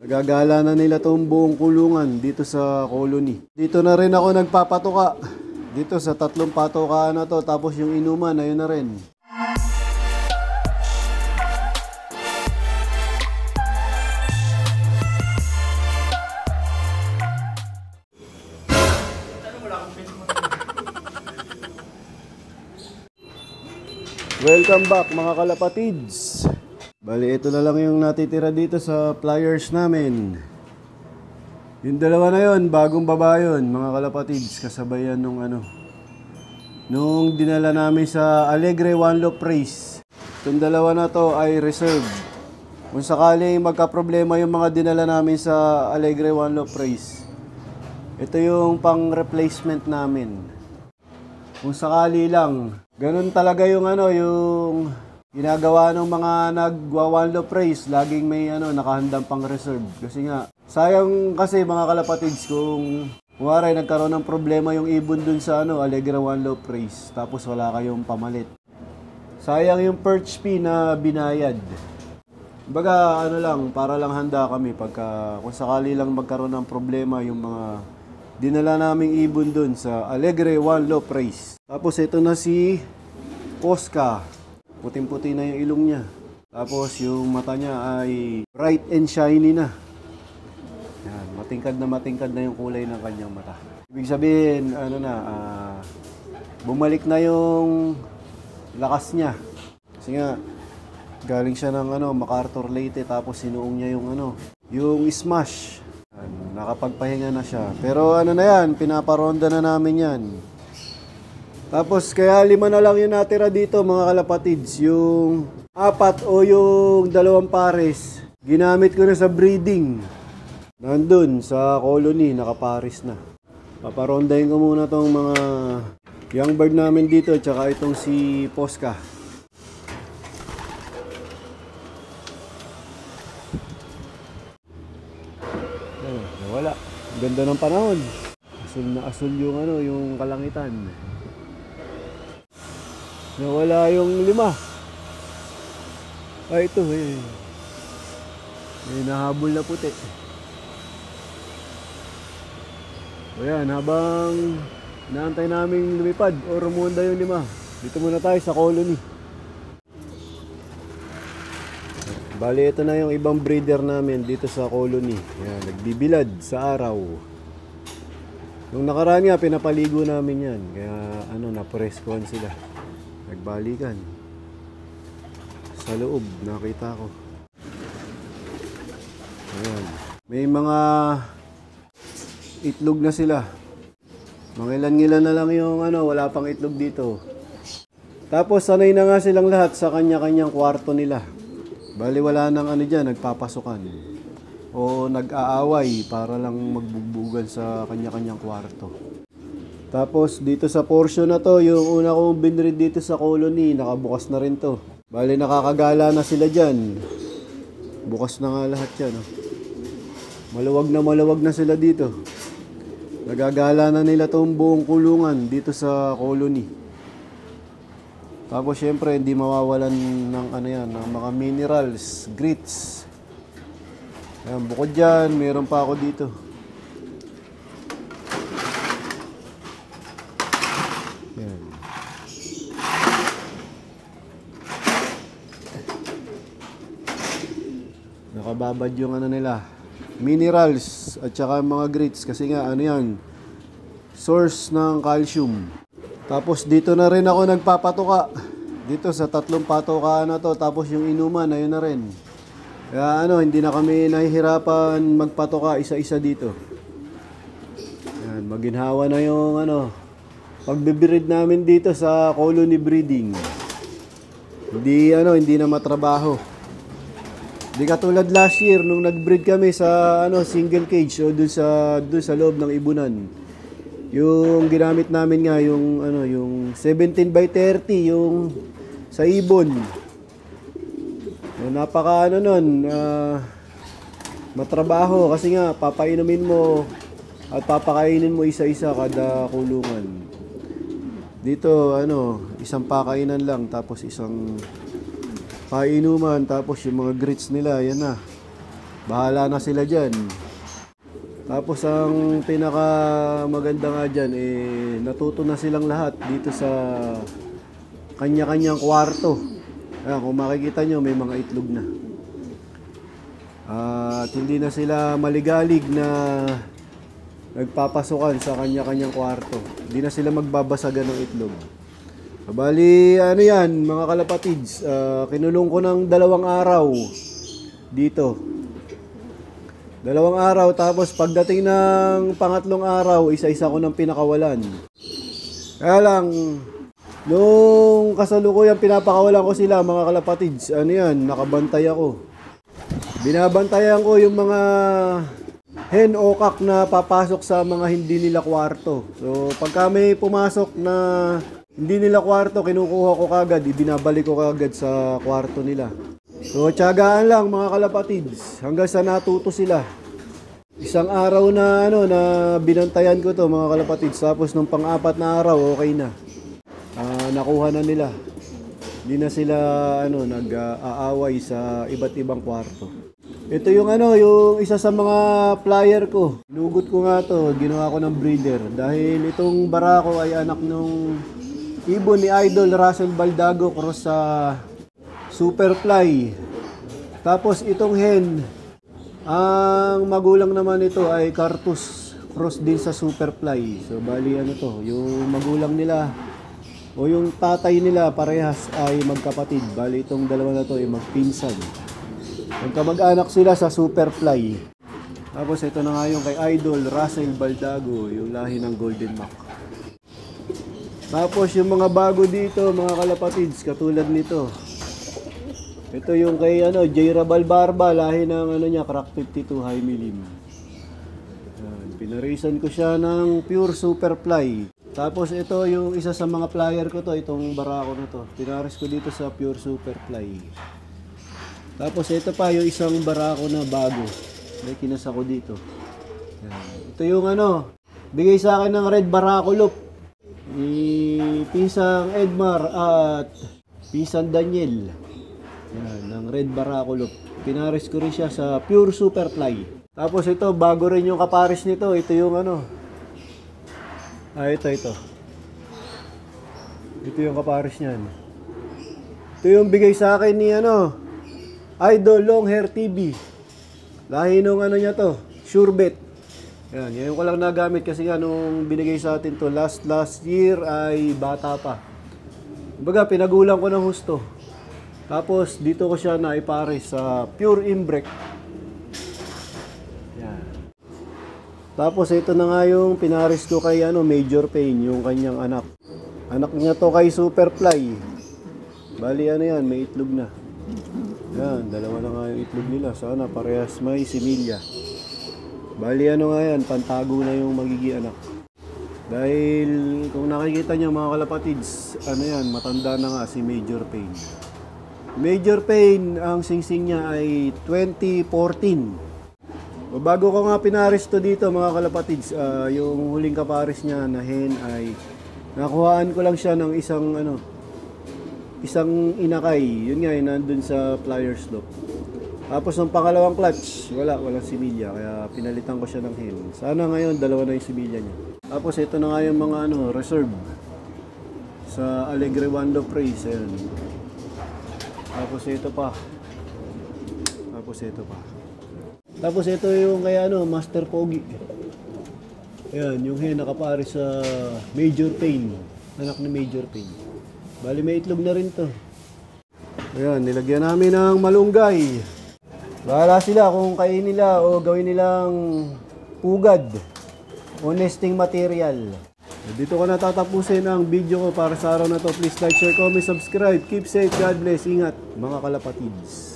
Nagagala na nila tong buong kulungan dito sa colony. Dito na rin ako nagpapatuka. Dito sa 3 patukaan na to. Tapos yung inuman, ayun na rin. Welcome back mga kalapatids. Bali, ito na lang yung natitira dito sa pliers namin. Yung dalawa na yun, bagong baba yun, mga kalapatids. Kasabay yan nung dinala namin sa Alegre One Loaf Race. Itong dalawa na to ay reserve. Kung sakaling magka-problema yung mga dinala namin sa Alegre One Loaf Race, ito yung pang replacement namin. Kung sakali lang. Ganun talaga yung yung ginagawa ng mga nagwa-one loaf race, laging may nakahandang pang reserve. Kasi nga, sayang kasi mga kalapatids kung kuwari nagkaroon ng problema yung ibon dun sa Alegre One Loaf Race, tapos wala kayong pamalit. Sayang yung perch fee na binayad. Baga lang, para lang handa kami pagka kung sakali lang magkaroon ng problema yung mga dinala naming ibon dun sa Alegre One Loaf Race. Tapos ito na si Posca. Puting-puti na yung ilong niya. Tapos yung mata niya ay bright and shiny na. Yan, matingkad na yung kulay ng kanyang mata. Ibig sabihin, bumalik na yung lakas niya. Kasi nga, galing siya ng MacArthur Leyte, tapos sinuong niya yung smash. Nakapagpahinga na siya. Pero na yan, pinaparonda na namin yan. Tapos kaya 5 na lang yung natira dito mga kalapatids. Yung 4 o yung 2 pares, ginamit ko na sa breeding. Nandun sa colony, nakapares na. Paparondahin ko muna tong mga young bird namin dito, tsaka itong si Posca. Wala. Ganda ng panahon. Asul na asul yung yung kalangitan. Nawala yung 5. Ay, ito may nahabol na puti. O yan, habang inaantay namin lumipad o rumonda yung 5, dito muna tayo sa colony. Bali, ito na yung ibang breeder namin dito sa colony. Yan, nagbibilad sa araw. Nung nakaraan nga, pinapaligo namin yan. Kaya napreskuhan sila. Nagbalikan. Sa loob, nakita ko. Ayan. May mga itlog na sila. Mangilan-ngilan na lang yung wala pang itlog dito. Tapos sanay na nga silang lahat sa kanya-kanyang kwarto nila. Bali wala nang dyan, nagpapasukan o nag-aaway para lang magbugbugan sa kanya-kanyang kwarto. Tapos dito sa portion na to, yung una kong binread dito sa colony, nakabukas na rin to. Bali nakakagala na sila dyan. Bukas na nga lahat yan. Maluwag na sila dito. Nagagala na nila tong buong kulungan dito sa colony. Tapos syempre hindi mawawalan ng ng mga minerals, grits. Ayan, bukod dyan, meron pa ako dito. Ayan. Nakababad yung nila, minerals at saka mga grits kasi nga yan, source ng calcium. Tapos dito na rin ako nagpapatuka. Dito sa 3 patukaan na to. Tapos yung inuman, ayun na rin. Kaya hindi na kami nahihirapan magpatuka isa-isa dito. Ayan, maginhawa na yung pagbe-breed namin dito sa colony breeding. Hindi na matrabaho. Di katulad last year nung nag-breed kami sa single cage o dun sa loob ng ibunan. Yung ginamit namin nga yung 17 by 30 yung sa ibon. Napaka matrabaho kasi nga papainumin mo at papakainin mo isa-isa kada kulungan. Dito isang pakainan lang tapos isang painuman tapos yung mga grits nila yan na. Bahala na sila dyan. Tapos ang pinaka maganda nga dyan, natuto na silang lahat dito sa kanya-kanyang kwarto. Ayan, kung makikita nyo, may mga itlog na. At hindi na sila maligalig na nagpapasukan sa kanya-kanyang kwarto. Hindi na sila magbabasagan ng itlog. Bali, ano yan, mga kalapatids, kinulong ko ng 2 araw dito. 2 araw, tapos pagdating ng pangatlong araw, isa-isa ko ng pinakawalan. Kaya lang, nung kasalukuyan pinapakawalan ko sila, mga kalapatids, ano yan, nakabantay ako. Binabantayan ko yung mga hen o kak na papasok sa mga hindi nila kwarto. So, pagka may pumasok na hindi nila kwarto, kinukuha ko kagad, ibinabalik ko kagad sa kwarto nila. So, tiyagaan lang mga kalapatids, hanggang sa natuto sila. Isang araw na na binantayan ko to mga kalapatids, tapos nung pang-4 na araw, okay na. Nakuha na nila. Hindi na sila nag-aaway sa iba't ibang kwarto. Ito yung yung isa sa mga flyer ko. Lugot ko nga to, ginawa ko ng breeder. Dahil itong barako ay anak nung ibon ni Idol Russell Baldago cross sa Superfly. Tapos itong hen, ang magulang naman ito ay Cartus cross din sa Superfly. So bali yung magulang nila o yung tatay nila parehas ay magkapatid. Bali itong dalawa na to ay magpinsan. Magkamag-anak sila sa Superfly. Tapos ito na nga yung kay Idol Russell Baldago, yung lahi ng Golden Mac. Tapos yung mga bago dito, mga kalapatids, katulad nito. Ito yung kay J. Rabal Barba, lahi ng niya, Crack 52 High Milim. Pinarisan ko siya ng pure Superfly. Tapos ito yung isa sa mga flyer ko to, itong barako na to. Pinaris ko dito sa pure Superfly. Tapos ito pa yung isang barako na bago. May kinasa ko dito. Ito yung bigay sa akin ng Red Barako Loop. Ni Pisang Edmar at Pisang Daniel. Yan, ng Red Barako Loop. Pinaris ko rin siya sa pure Superfly. Tapos ito, bago rin yung kaparis nito. Ito yung ito. Ito yung kaparis niyan. Ito yung bigay sa akin ni Idol Long Hair TV. Lahi nung niya to, Surebet. Yan, ngayon ko lang nagamit kasi nung binigay sa atin to last year ay bata pa. Kumbaga, pinagulang ko ng husto. Tapos dito ko siya naipares sa pure imbrek. Yan. Tapos ito na nga yung pinaris ko kay Major Pain, yung kanyang anak. Anak niya to kay Superfly. Bali yan, may itlog na. Yan, 2 na nga yung itlog nila. Sana parehas may similya. Bali nga yan, pantago na yung magiging anak. Dahil kung nakikita nyo mga kalapatids, matanda na nga si Major Pain. Major Pain, ang singsing niya ay 2014. Bago ko nga pinaris to dito mga kalapatids, yung huling kaparis niya na hen ay nakuhaan ko lang siya ng isang inakay. Yun nga, nandun sa flyer slope. Tapos ng pangalawang clutch, walang similya. Kaya pinalitan ko siya ng hen. Sana ngayon, 2 na yung similya niya. Tapos ito na nga yung mga reserve. Sa Alegre One Love Race. Ayan. Tapos ito pa. Tapos ito yung kay Master Pogi. Ayan, yung hen nakapari sa Major Pain. Anak ni Major Pain. Bali may itlog na rin to. Ayan, nilagyan namin ng malunggay. Bahala sila kung kainin nila o gawin nilang pugad o nesting material. Dito ko natatapusin ang video ko para sa araw na to. Please like, share, comment, subscribe. Keep safe, God bless. Ingat mga kalapatids.